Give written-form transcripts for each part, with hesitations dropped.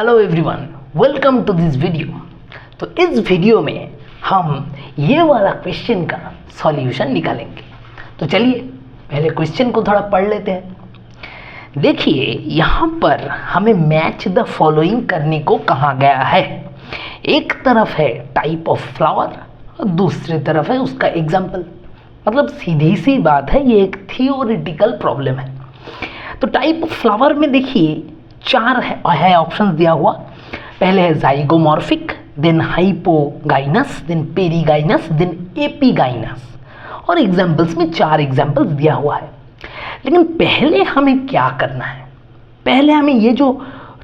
Hello everyone, welcome to this video. तो इस video में हम ये वाला क्वेश्चन का सॉल्यूशन निकालेंगे। तो चलिए पहले क्वेश्चन को थोड़ा पढ़ लेते हैं। देखिए यहाँ पर हमें मैच द फॉलोइंग करने को कहा गया है। एक तरफ है टाइप ऑफ फ्लावर और दूसरी तरफ है उसका एग्जाम्पल। मतलब सीधी सी बात है, ये एक थियोरिटिकल प्रॉब्लम है। तो टाइप ऑफ फ्लावर में देखिए चार है ऑप्शंस दिया हुआ। पहले है zygomorphic, then hypogynous, then perigynous, then epigynous. और एग्जाम्पल्स में चार एग्जाम्पल्स दिया हुआ है। लेकिन पहले हमें क्या करना है, पहले हमें ये जो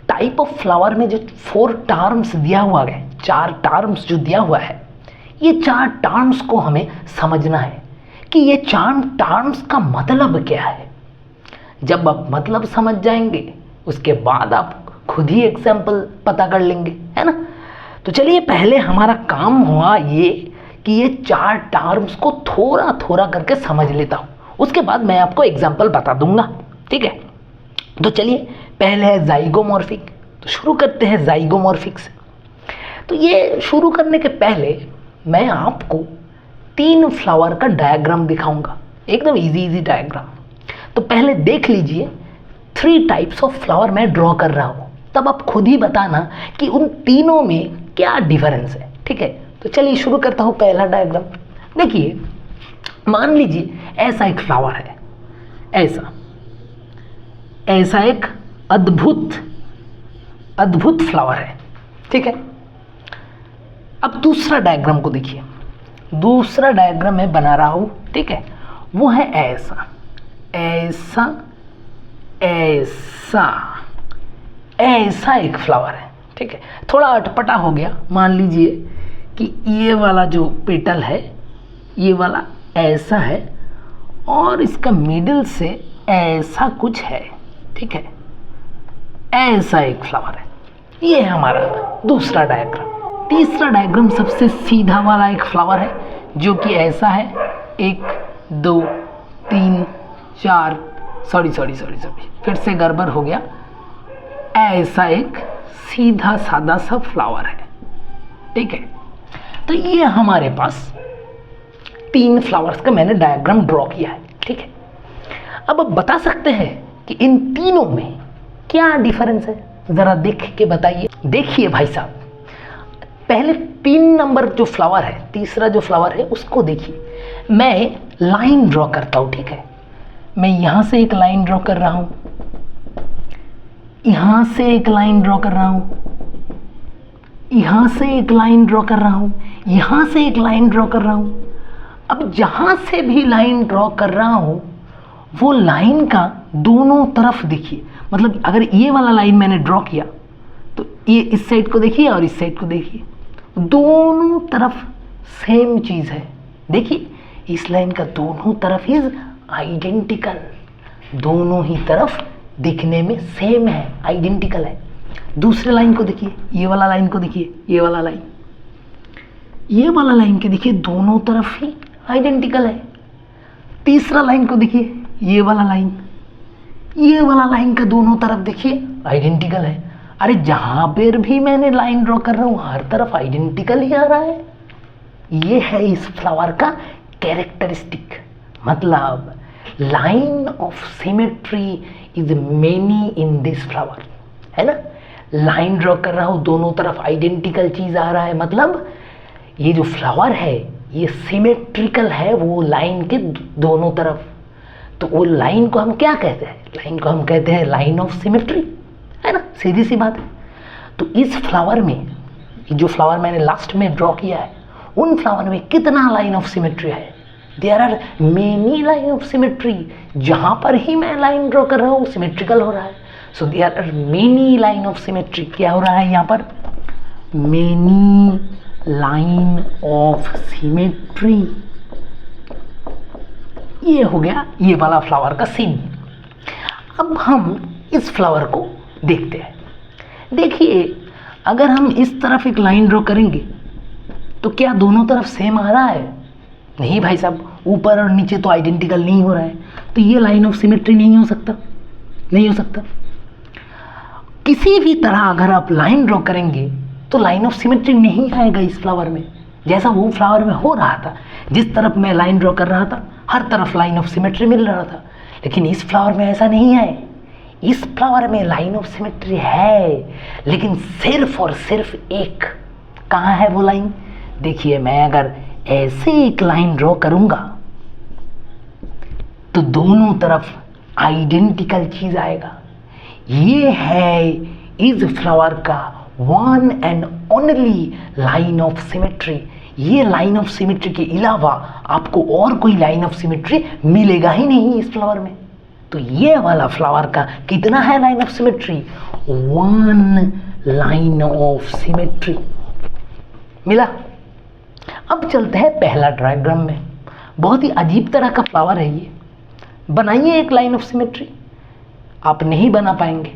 टाइप ऑफ फ्लावर में जो 4 टर्म्स दिया हुआ है, 4 टर्म्स जो दिया हुआ है, ये 4 टर्म्स को हमें समझना है कि ये 4 टर्म्स का मतलब क्या है। जब आप मतलब समझ जाएंगे उसके बाद आप खुद ही एग्जाम्पल पता कर लेंगे, है ना। तो चलिए पहले हमारा काम हुआ ये कि ये 4 टर्म्स को थोड़ा थोड़ा करके समझ लेता हूँ, उसके बाद मैं आपको एग्जाम्पल बता दूंगा, ठीक है। तो चलिए पहले है जाइगोमॉर्फिक। तो शुरू करते हैं जाइगोमॉर्फिक से। तो ये शुरू करने के पहले मैं आपको 3 फ्लावर का डायग्राम दिखाऊंगा, एकदम इजी डायग्राम। तो पहले देख लीजिए 3 टाइप्स ऑफ फ्लावर मैं ड्रॉ कर रहा हूँ, तब आप खुद ही बताना कि उन तीनों में क्या डिफरेंस है, ठीक है। तो चलिए शुरू करता हूँ पहला डायग्राम। देखिए मान लीजिए ऐसा एक फ्लावर है, ऐसा एक अद्भुत फ्लावर है, ठीक है। अब दूसरा डायग्राम को देखिए, दूसरा डायग्राम मैं बना रहा हूँ, ठीक है। वो है ऐसा एक फ्लावर है, ठीक है। थोड़ा अटपटा हो गया, मान लीजिए कि ये वाला जो पेटल है ये वाला ऐसा है और इसका मिडिल से ऐसा कुछ है, ठीक है। ऐसा एक फ्लावर है, ये है हमारा दूसरा डायग्राम। तीसरा डायग्राम सबसे सीधा वाला एक फ्लावर है जो कि ऐसा है, 1 2 3 4 सॉरी फिर से गड़बड़ हो गया। ऐसा एक सीधा सादा सा फ्लावर है, ठीक है। तो ये हमारे पास 3 फ्लावर्स का मैंने डायग्राम ड्रॉ किया है, ठीक है। अब आप बता सकते हैं कि इन तीनों में क्या डिफरेंस है, जरा देख के बताइए। देखिए भाई साहब, पहले 3 नंबर जो फ्लावर है, तीसरा जो फ्लावर है उसको देखिए। मैं लाइन ड्रॉ करता हूँ, ठीक है। मैं यहाँ से एक लाइन ड्रॉ कर रहा हूँ, यहाँ से एक लाइन ड्रॉ कर रहा हूँ, यहाँ से एक लाइन ड्रॉ कर रहा हूँ, यहाँ से एक लाइन ड्रॉ कर रहा हूँ। अब जहाँ से भी लाइन ड्रॉ कर रहा हूँ वो लाइन का दोनों तरफ देखिए। मतलब अगर ये वाला लाइन मैंने ड्रॉ किया तो ये इस साइड को देखिए और इस साइड को देखिए, दोनों तरफ सेम चीज़ है। देखिए इस लाइन का दोनों तरफ इज आइडेंटिकल, दोनों ही तरफ दिखने में सेम है, आइडेंटिकल है। दूसरे लाइन को देखिए, ये वाला लाइन को देखिए, ये वाला लाइन के देखिए दोनों तरफ ही आइडेंटिकल है। तीसरा लाइन को देखिए, ये वाला लाइन का दोनों तरफ देखिए आइडेंटिकल है। अरे जहाँ पर भी मैंने लाइन ड्रॉ कर रहा हूँ हर तरफ आइडेंटिकल ही आ रहा है। ये है इस फ्लावर का कैरेक्टरिस्टिक। मतलब line of symmetry is many in this flower, है ना। लाइन ड्रॉ कर रहा हूँ, दोनों तरफ आइडेंटिकल चीज़ आ रहा है, मतलब ये जो फ्लावर है ये सिमेट्रिकल है वो लाइन के दोनों तरफ। तो वो लाइन को हम क्या कहते हैं, लाइन को हम कहते हैं लाइन ऑफ सिमेट्री, है ना, सीधी सी बात है। तो इस फ्लावर में, जो फ्लावर मैंने लास्ट में ड्रॉ किया है, उन फ्लावर में कितना लाइन ऑफ सिमेट्री है, there are many line of symmetry. जहाँ पर ही मैं लाइन ड्रॉ कर रहा हूँ सिमेट्रिकल हो रहा है। So there are many line of symmetry. क्या हो रहा है यहाँ पर, मेनी लाइन ऑफ सिमेट्री। ये हो गया ये वाला फ्लावर का सीन। अब हम इस फ्लावर को देखते हैं। देखिए अगर हम इस तरफ एक लाइन ड्रॉ करेंगे तो क्या दोनों तरफ सेम आ रहा है? नहीं भाई साहब, ऊपर और नीचे तो आइडेंटिकल नहीं हो रहा है, तो ये लाइन ऑफ सिमेट्री नहीं हो सकता। किसी भी तरह अगर आप लाइन ड्रॉ करेंगे तो लाइन ऑफ सिमेट्री नहीं आएगा इस फ्लावर में, जैसा वो फ्लावर में हो रहा था। जिस तरफ मैं लाइन ड्रॉ कर रहा था हर तरफ लाइन ऑफ सिमेट्री मिल रहा था, लेकिन इस फ्लावर में ऐसा नहीं है। इस फ्लावर में लाइन ऑफ सिमेट्री है, लेकिन सिर्फ और सिर्फ एक। कहाँ है वो लाइन? देखिए, मैं अगर ऐसे एक लाइन ड्रॉ करूंगा तो दोनों तरफ आइडेंटिकल चीज आएगा। ये है इस फ्लावर का one and only line of symmetry. ये लाइन ऑफ सिमेट्री के अलावा आपको और कोई लाइन ऑफ सिमेट्री मिलेगा ही नहीं इस फ्लावर में। तो ये वाला फ्लावर का कितना है line of symmetry? One line of symmetry मिला। अब चलते हैं पहला डायग्राम में। बहुत ही अजीब तरह का फ्लावर है ये। बनाइए एक लाइन ऑफ सिमेट्री। आप नहीं बना पाएंगे,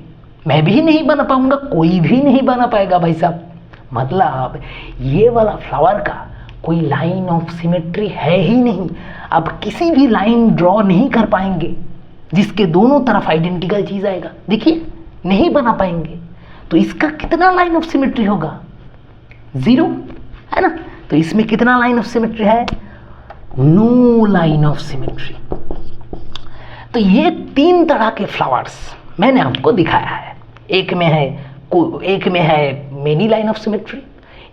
मैं भी नहीं बना पाऊंगा, कोई भी नहीं बना पाएगा भाई साहब। मतलब ये वाला फ्लावर का कोई लाइन ऑफ सिमेट्री है ही नहीं। अब किसी भी लाइन ड्रॉ नहीं कर पाएंगे जिसके दोनों तरफ आइडेंटिकल चीज आएगा। देखिए, नहीं बना पाएंगे। तो इसका कितना लाइन ऑफ सिमेट्री होगा? 0, है ना। तो इसमें कितना लाइन ऑफ सिमेट्री है? No line of symmetry. तो ये 3 तरह के फ्लावर्स मैंने आपको दिखाया है। एक में है मेनी लाइन ऑफ सिमेट्री,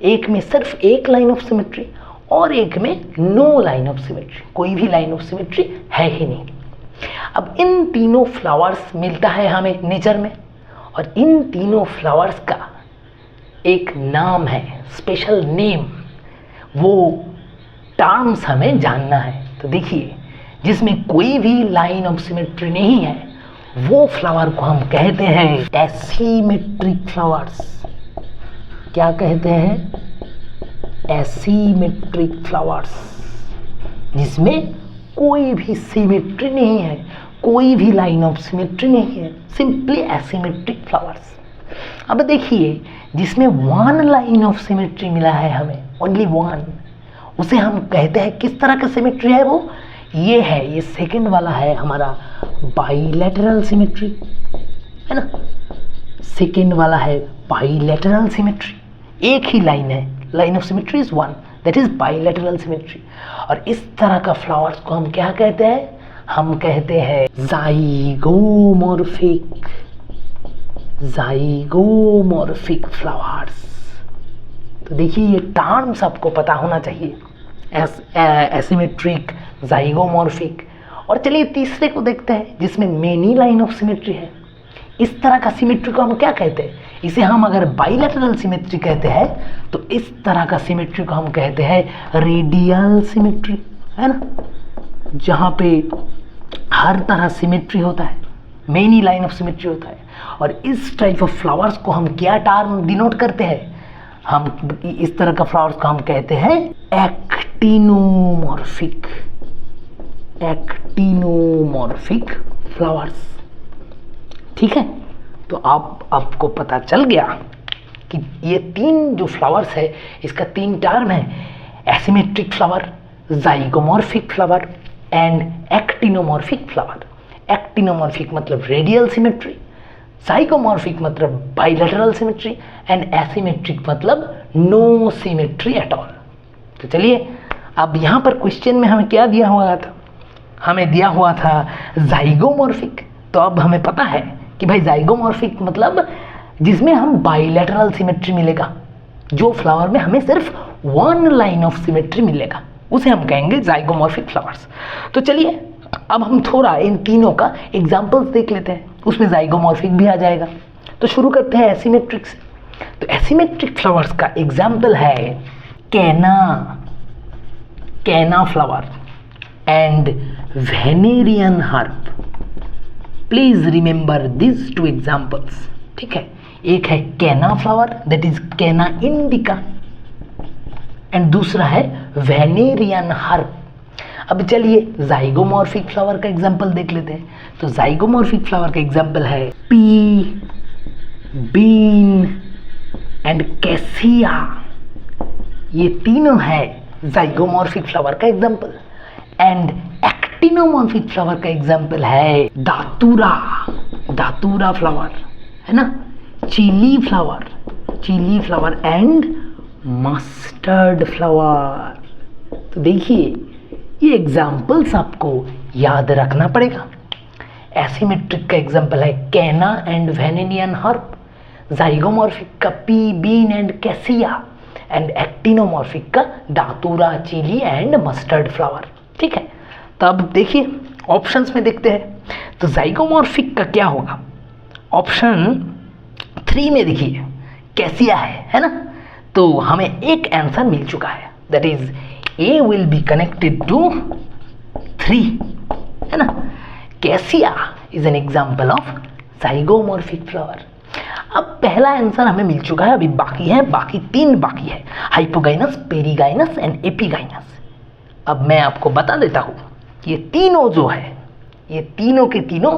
एक में सिर्फ एक लाइन ऑफ सिमेट्री, और एक में नो लाइन ऑफ सिमेट्री। कोई भी लाइन ऑफ सिमेट्री है ही नहीं। अब इन तीनों फ्लावर्स मिलता है हमें नेचर में, और इन तीनों फ्लावर्स का एक नाम है, स्पेशल नेम। वो टर्म्स हमें जानना है। तो देखिए, जिसमें कोई भी लाइन ऑफ सिमेट्री नहीं है वो फ्लावर को हम कहते हैं एसीमेट्रिक फ्लावर्स। क्या कहते हैं? एसीमेट्रिक फ्लावर्स, जिसमें कोई भी सिमेट्री नहीं है, कोई भी लाइन ऑफ सिमेट्री नहीं है, सिंपली एसीमेट्रिक फ्लावर्स। अब देखिए, जिसमें वन लाइन ऑफ सिमेट्री मिला है हमें, ओनली वन, उसे हम कहते हैं, किस तरह का सिमेट्री है वो? ये है, ये सेकंड वाला है हमारा बाइलेटरल सिमेट्री, है ना। सेकंड वाला है बाइलेटरल सिमेट्री। एक ही लाइन है, line of symmetry is one, that is bilateral symmetry. और इस तरह का फ्लावर्स को हम क्या कहते हैं? हम कहते हैं ज़ाइगोमॉर्फिक फ्लावर्स। तो देखिए, ये टर्म्स आपको पता होना चाहिए, एसिमेट्रिक, ज़ाइगोमॉर्फिक। और चलिए तीसरे को देखते हैं, जिसमें मेनी लाइन ऑफ सिमेट्री है। इस तरह का सिमेट्री को हम क्या कहते हैं? इसे हम अगर बाइलेटरल सिमेट्री कहते हैं, तो इस तरह का सिमेट्री को हम कहते हैं रेडियल सिमेट्री, है ना, जहाँ पे हर तरह सिमेट्री होता है, मेनी लाइन ऑफ सिमेट्री होता है। और इस टाइप ऑफ फ्लावर्स को हम क्या टर्म डिनोट करते हैं? हम इस तरह का फ्लावर्स को हम कहते हैं एक्टिनोमॉर्फिक फ्लावर्स। ठीक है, तो आपको पता चल गया कि ये 3 जो फ्लावर्स है, इसका 3 टर्म है, asymmetric flower, zygomorphic flower and actinomorphic flower. Actinomorphic मतलब रेडियल सिमेट्री, ज़ाइगोमॉर्फिक मतलब बाइलेटरल सिमेट्री, एंड एसिमेट्रिक मतलब नो सिमेट्री एट ऑल। तो चलिए, अब यहाँ पर क्वेश्चन में हमें क्या दिया हुआ था? हमें दिया हुआ था ज़ाइगोमॉर्फिक। तो अब हमें पता है कि भाई ज़ाइगोमॉर्फिक मतलब जिसमें हम बाइलेटरल सिमेट्री मिलेगा, जो फ्लावर में हमें सिर्फ वन लाइन ऑफ सिमेट्री मिलेगा, उसे हम कहेंगे ज़ाइगोमॉर्फिक फ्लावर्स। तो चलिए, अब हम थोड़ा इन तीनों का एग्जाम्पल्स देख लेते हैं, उसमें ज़ाइगोमॉर्फिक भी आ जाएगा। तो शुरू करते हैं एसिमेट्रिक से। तो एसिमेट्रिक फ्लावर्स का एग्जाम्पल है canna flower and valerian herb. Please remember this 2 examples. ठीक है, एक है canna flower, that is canna indica, and दूसरा है वेनेरियन हर्ब। अब चलिए ज़ाइगोमॉर्फिक फ्लावर का एग्जाम्पल देख लेते हैं। तो ज़ाइगोमॉर्फिक फ्लावर का एग्जाम्पल है पी, बीन एंड कैसिया। ये तीनों है ज़ाइगोमॉर्फिक फ्लावर का एग्जाम्पल। एंड एक्टिनोमॉर्फिक फ्लावर का एग्जाम्पल है दातूरा फ्लावर, है ना। Chilli flower and mustard flower. तो देखिए ये एग्जाम्पल्स आपको याद रखना पड़ेगा। एसिमेट्रिक का एग्जाम्पल है कैना एंड वेनेनियन हर्ब, जाइगोमॉर्फिक का pea bean and cassia, and actinomorphic का datura chilli and mustard flower. ठीक है, तो अब देखिए ऑप्शंस में देखते हैं। तो जाइगोमॉर्फिक का क्या होगा? ऑप्शन 3 में देखिए कैसिया है ना। तो हमें एक आंसर मिल चुका है, that is A will be connected to 3, है ना। Cassia is an example of zygomorphic flower. अब पहला आंसर हमें मिल चुका है, अभी बाकी 3 बाकी है, हाइपोगाइनस, पेरीगाइनस एंड एपिगाइनस। अब मैं आपको बता देता हूँ ये तीनों जो है, ये तीनों के तीनों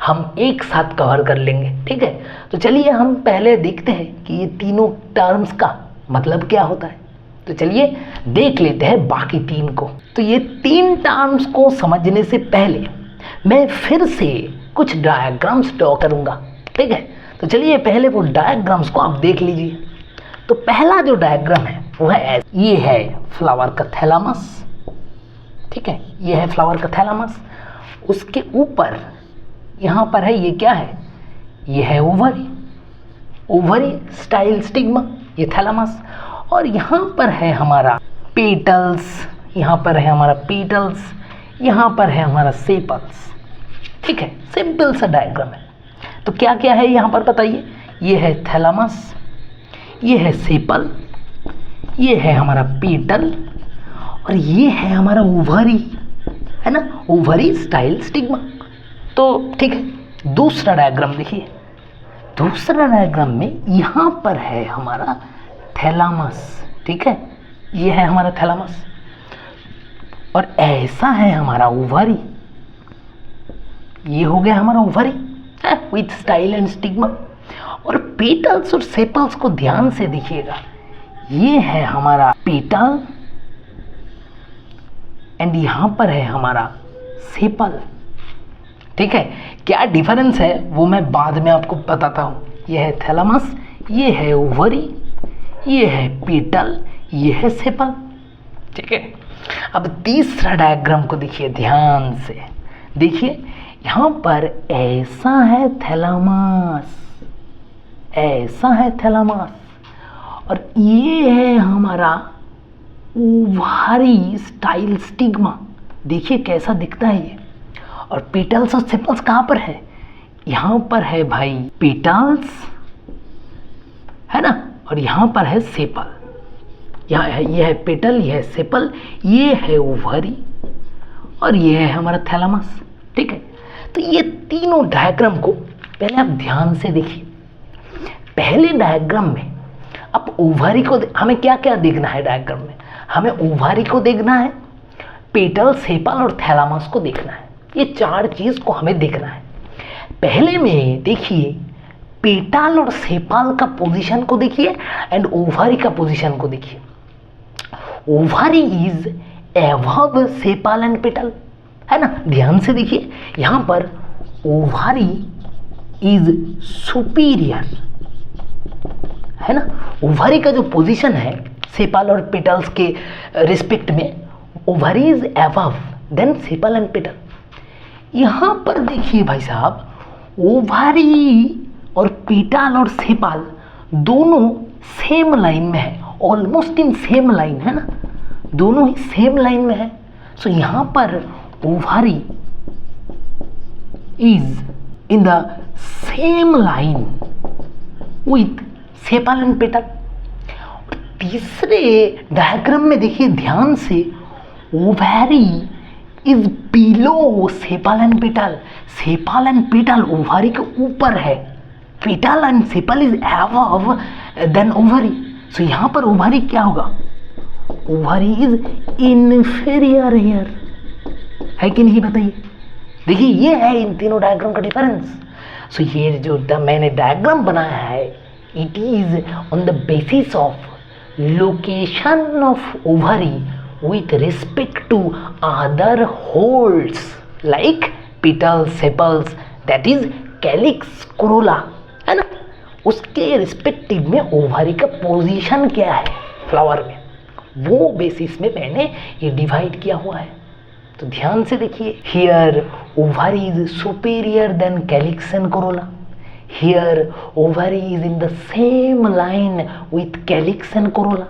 हम एक साथ कवर कर लेंगे। ठीक है, तो चलिए हम पहले देखते हैं कि ये तीनों टर्म्स का मतलब क्या होता है। तो चलिए देख लेते हैं बाकी 3 को। तो ये 3 टर्म्स को समझने से पहले मैं फिर से कुछ डायग्राम्स ड्रॉ करूँगा। ठीक है, तो चलिए पहले वो डायग्राम्स को आप देख लीजिए। तो पहला जो डायग्राम है वो है, ये है फ्लावर का थैलामस। ठीक है, ये है फ्लावर का थैलामस। उसके ऊपर यहाँ पर है, ये क्या है? ये है ओवरी स्टाइल स्टिग्मा, ये थैलामस। और यहाँ पर है हमारा पेटल्स, यहाँ पर है हमारा पेटल्स, यहाँ पर है हमारा सेपल्स। ठीक है, सिंपल सा डायग्राम है। तो क्या क्या है यहाँ पर बताइए? ये है थैलामस, ये है सेपल, ये है हमारा पेटल और ये है हमारा ओवरी, है ना, ओवरी स्टाइल स्टिग्मा। तो ठीक है, दूसरा डायग्राम देखिए। दूसरा डायग्राम में यहाँ पर है हमारा थैलामस। ठीक है, ये है हमारा थैलामस और ऐसा है हमारा ओवरी। ये हो गया हमारा ovary with style and stigma. और पेटल्स और सेपल्स को ध्यान से देखिएगा, ये है हमारा पेटल एंड यहाँ पर है हमारा सेपल। ठीक है, क्या डिफरेंस है वो मैं बाद में आपको बताता हूँ। ये है थैलामस, ये है ओवरी, ये है पेटल, ये है सेपल। ठीक है, अब तीसरा डायग्राम को देखिए ध्यान से। देखिए यहाँ पर ऐसा है थैलामस, ऐसा है थैलामस और ये है हमारा ओवरी स्टाइल स्टिग्मा। देखिए कैसा दिखता है ये। और पेटल्स और सेपल्स कहाँ पर है? यहाँ पर है भाई पेटल्स, है ना, और यहाँ पर है सेपल। यहाँ है, ये है पेटल, ये है सेपल, ये है ओवरी और ये है हमारा थैलामस। ठीक है, तो ये तीनों डायग्राम को पहले आप ध्यान से देखिए। पहले डायग्राम में अब ओवरी को हमें क्या क्या देखना है? डायग्राम में हमें ओवरी को देखना है, पेटल, सेपल और थैलामस को देखना है। ये 4 चीज को हमें देखना है। पहले में देखिए पेटल और सेपल का पोजीशन को देखिए एंड ओवरी का पोजीशन को देखिए। Ovary is above sepal and petal, है ना। ध्यान से देखिए, यहाँ पर ओवरी इज सुपीरियर, है ना। ओवरी का जो पोजीशन है सेपल और पेटल्स के रिस्पेक्ट में, ovary is above than sepal and petal. यहाँ पर देखिए भाई साहब, ओवरी और पेटल और सेपल दोनों सेम लाइन में है, ऑलमोस्ट इन सेम लाइन, है ना, दोनों ही सेम लाइन में है। सो यहाँ पर ovary is in the same line with sepal and petal. तीसरे डायग्राम में देखिए ध्यान से, ovary is below sepal and petal. Sepal and petal ovary के ऊपर है, petal and sepal is above then ovary. So यहाँ पर ओवरी क्या होगा? ओवरी इज इन्फीरियर हियर, है कि नहीं बताइए। देखिए ये है इन तीनों डायग्राम का डिफरेंस। सो ये जो मैंने डायग्राम बनाया है, it is on the basis of location of ovary with respect to other holes like petals, sepals, that is calyx, corolla, है ना। उसके रिस्पेक्टिव में ओवरी का पोजीशन क्या है फ्लावर में, वो बेसिस में मैंने ये डिवाइड किया हुआ है। तो ध्यान से देखिए, here ovary is superior then calyx and corolla, here ovary is in the same line with calyx and corolla,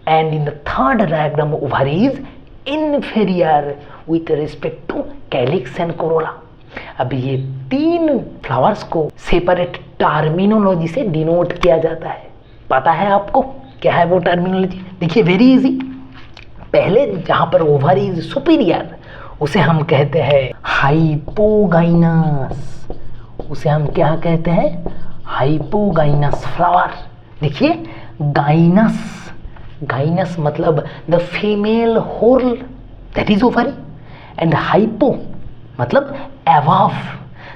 and in the third diagram ovary is inferior with respect to calyx and corolla. अब ये तीन flowers को separate terminology से denote किया जाता है। पता है आपको क्या है वो टर्मिनोलॉजी? देखिए वेरी इजी। पहले जहां पर ओवरी इज सुपीरियर उसे हम कहते हैं हाइपोगाइनस, उसे हम क्या कहते हैं? Hypogynous flower. देखिए गाइनस, गाइनस मतलब the female whorl that is ovary, and hypo मतलब अबव।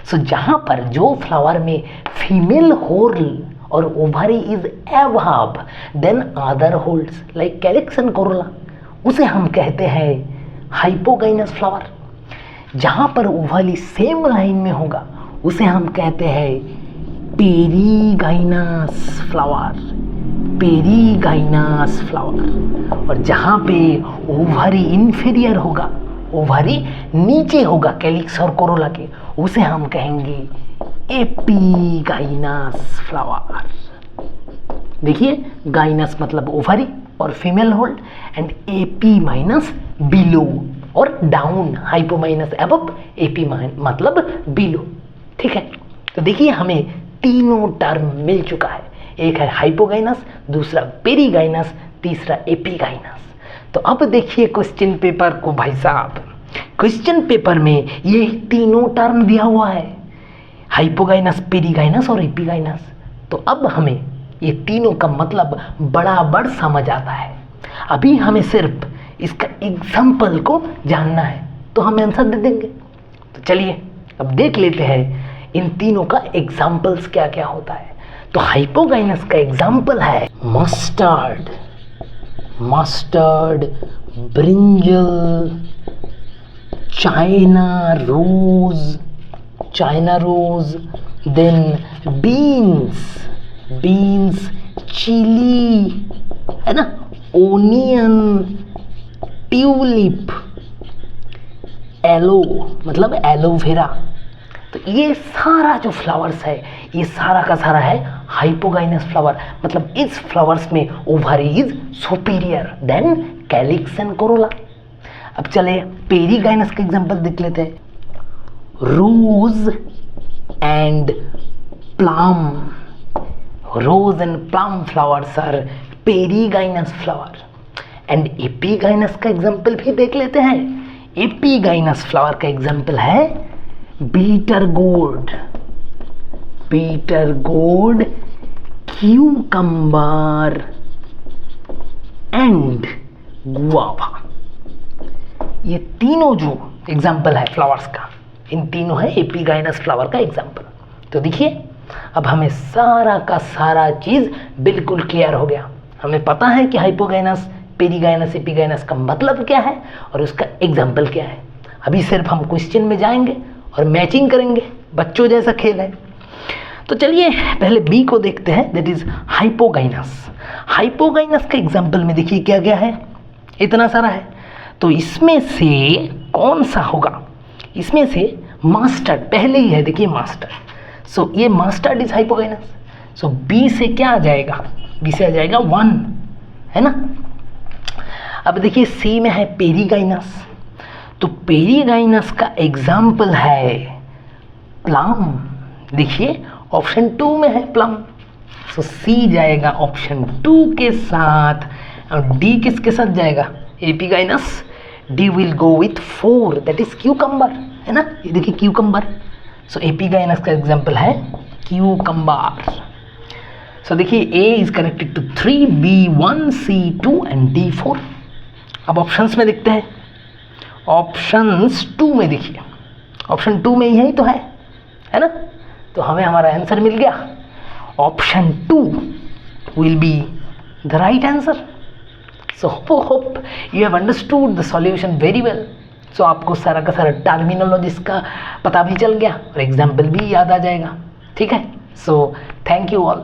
सो जहां पर जो फ्लावर में फीमेल होल और ovary is above than other whorls like calyx and corolla, उसे हम कहते हैं हाइपोगाइनस फ्लावर। जहां पर ओवरी सेम लाइन में होगा उसे हम कहते हैं पेरीगाइनस फ्लावर, पेरीगाइनस फ्लावर। और जहां पे ओवरी इन्फीरियर होगा, ओवरी नीचे होगा कैलिक्स और कोरोला के, उसे हम कहेंगे एपीगाइनस फ्लावर। देखिए गाइनस मतलब ओवरी और female whorl, and epi minus below और down, hypo minus above, epi मतलब बिलो। ठीक है, तो देखिए हमें तीनों टर्म मिल चुका है, एक है हाइपोगाइनस, दूसरा पेरीगाइनस, तीसरा एपीगाइनस। तो अब देखिए क्वेश्चन पेपर को भाई साहब, क्वेश्चन पेपर में ये तीनों टर्म दिया हुआ है, हाइपोगाइनस, पेरीगाइनस और एपीगाइनस। तो अब हमें ये तीनों का मतलब बराबर समझ आता है। अभी हमें सिर्फ इसका एग्जाम्पल को जानना है तो हम आंसर दे देंगे। तो चलिए अब देख लेते हैं इन तीनों का एग्जाम्पल्स क्या क्या होता है। तो हाइपोगाइनस का एग्जाम्पल है mustard, mustard, brinjal, China rose, China rose, then beans, beans, chilli है ना, ओनियन, ट्यूलिप, एलो मतलब एलोवेरा। तो ये सारा जो फ्लावर्स है ये सारा का सारा है हाइपोगाइनस फ्लावर, मतलब इस फ्लावर्स में ovary is superior then calyx and corolla. अब चले पेरीगाइनस का एग्जांपल देख लेते हैं। Rose and plum, rose and plum flowers are perigynous flower. And epigynous का एग्जांपल भी देख लेते हैं। एपीगाइनस फ्लावर का एग्जांपल है bitter gourd, bitter gourd, cucumber and guava. ये तीनों जो एग्जाम्पल है फ्लावर्स का, इन तीनों है एपीगाइनस फ्लावर का एग्जाम्पल। तो देखिए अब हमें सारा का सारा चीज़ बिल्कुल क्लियर हो गया। हमें पता है कि हाइपोगाइनस, पेरीगाइनस, एपीगाइनस का मतलब क्या है और उसका एग्जाम्पल क्या है। अभी सिर्फ हम क्वेश्चन में जाएंगे और मैचिंग करेंगे, बच्चों जैसा खेल है। तो चलिए पहले बी को देखते हैं, दैट इज हाइपोगाइनस। हाइपोगाइनस का एग्जाम्पल में देखिए क्या क्या है, इतना सारा है। तो इसमें से कौन सा होगा? इसमें से मास्टर्ड पहले ही है, देखिए मास्टर्ड। सो ये mustard is hypogynous. So B से क्या आ जाएगा? बी से आ जाएगा 1, है ना। अब देखिए सी में है पेरीगाइनस। तो पेरीगाइनस का एग्जाम्पल है प्लम। देखिए ऑप्शन 2 में है प्लम। सो सी जाएगा ऑप्शन 2 के साथ, और डी किसके साथ जाएगा? Epigynous. D will go with 4, that is cucumber, है ना। ये देखिए क्यूकम्बर। सो एपीगाइनस का एग्जाम्पल है क्यूकम्बर। सो देखिए A is connected to 3, B 1, C 2 and D 4। अब ऑप्शंस में देखते हैं। ऑप्शंस 2 में देखिए, ऑप्शन 2 में ही है तो है ना। तो हमें हमारा आंसर मिल गया। Option 2 will be the right answer. So hope you have understood the solution very well. So आपको सारा का सारा टर्मिनोलॉजीज का पता भी चल गया और एग्जाम्पल भी याद आ जाएगा। ठीक है। So thank you all.